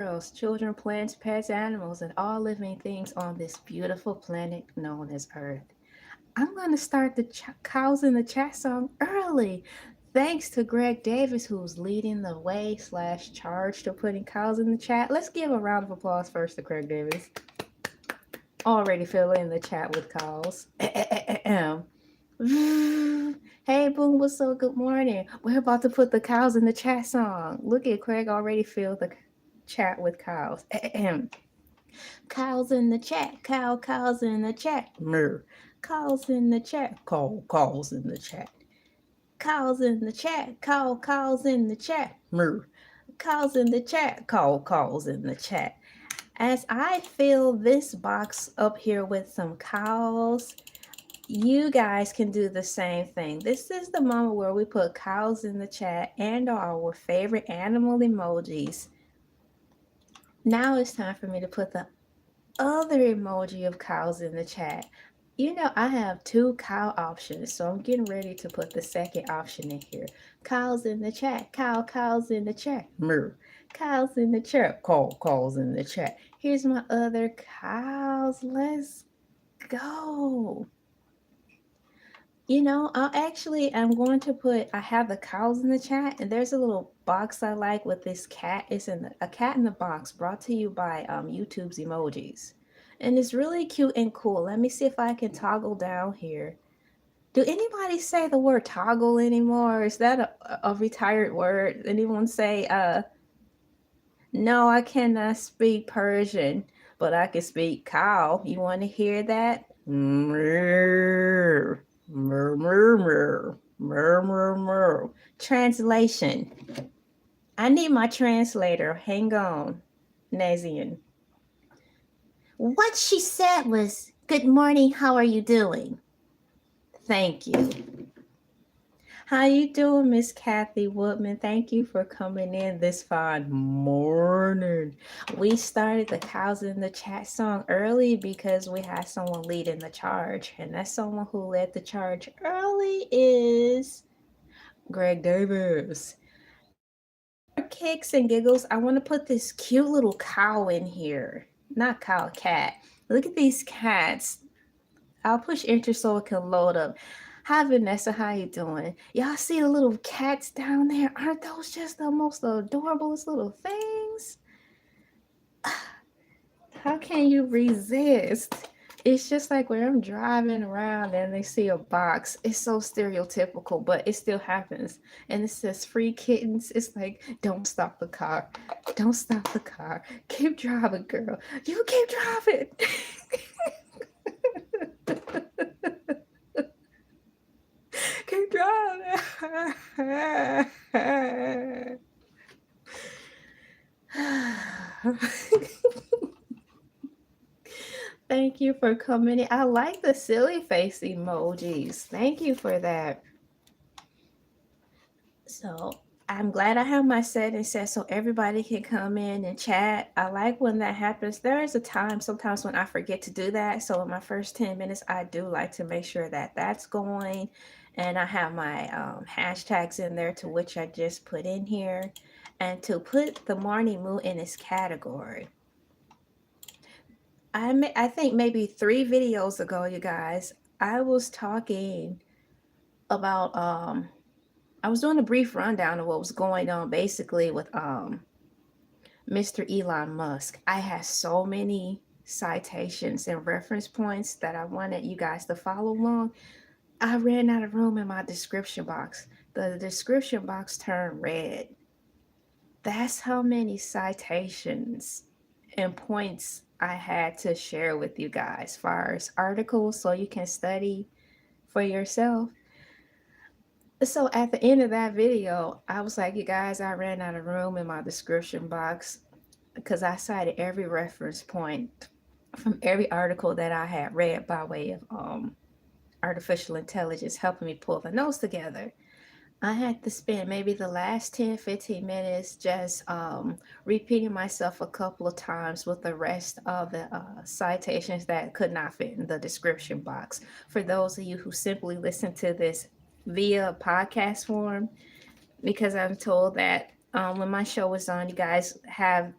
girls, children, plants, pets, animals, and all living things on this beautiful planet known as Earth. I'm going to start the cows in the chat song early. Thanks to Greg Davis, who's leading the way slash charge to putting cows in the chat. Let's give a round of applause first to Greg Davis. Already filling the chat with cows. Hey, Boom, what's so good morning? We're about to put the cows in the chat song. Look at Craig already filled the chat with cows. Cows in the chat, cows in the chat. Mer. Cows in the chat, calls in the chat. Cows in the chat, cows in the chat. Mer. Cows in the chat, calls in the chat. As I fill this box up here with some cows, you guys can do the same thing. This is the moment where we put cows in the chat and our favorite animal emojis. Now it's time for me to put the other emoji of cows in the chat. You know, I have two cow options, so I'm getting ready to put the second option in here. Cows in the chat, cows in the chat, moo. Cows in the chat, calls in the chat. Here's my other cows. Let's go. You know, I'm going to I have the cows in the chat, and there's a little box I like with this cat. It's a cat in the box, brought to you by YouTube's emojis. And it's really cute and cool. Let me see if I can toggle down here. Do anybody say the word toggle anymore? Is that a retired word? Anyone say, no, I cannot speak Persian, but I can speak cow. You want to hear that? Murr, murr, murr, murr, murr, murr, murr. Translation. I need my translator. Hang on, Nazian. What she said was, "Good morning, how are you doing?" Thank you. How you doing, Miss Kathy Woodman? Thank you for coming in this fine morning. We started the cows in the chat song early because we had someone leading the charge, and that someone who led the charge early is Greg Davis. For kicks and giggles, I want to put this cute little cow in here. Not cow, cat. Look at these cats. I'll push enter so it can load up. Hi Vanessa, how you doing? Y'all see the little cats down there? Aren't those just the most adorablest little things? How can you resist? It's just like when I'm driving around and they see a box. It's so stereotypical, but it still happens. And it says free kittens. It's like, don't stop the car. Don't stop the car. Keep driving, girl. You keep driving. Keep driving. Thank you for coming in. I like the silly face emojis. Thank you for that. So I'm glad I have my settings set so everybody can come in and chat. I like when that happens. There is a time sometimes when I forget to do that. So in my first 10 minutes, I do like to make sure that that's going. And I have my hashtags in there to which I just put in here. And to put the Morning Moo in its category. I think maybe 3 videos ago, you guys, I was talking about I was doing a brief rundown of what was going on basically with Mr. Elon Musk. I had so many citations and reference points that I wanted you guys to follow along. I ran out of room in my description box. The description box turned red. That's how many citations and points I had to share with you guys as far as articles so you can study for yourself. So at the end of that video, I was like, you guys, I ran out of room in my description box because I cited every reference point from every article that I had read by way of artificial intelligence helping me pull the notes together. I had to spend maybe the last 10-15 minutes just repeating myself a couple of times with the rest of the citations that could not fit in the description box. For those of you who simply listen to this via podcast form, because I'm told that when my show is on, you guys have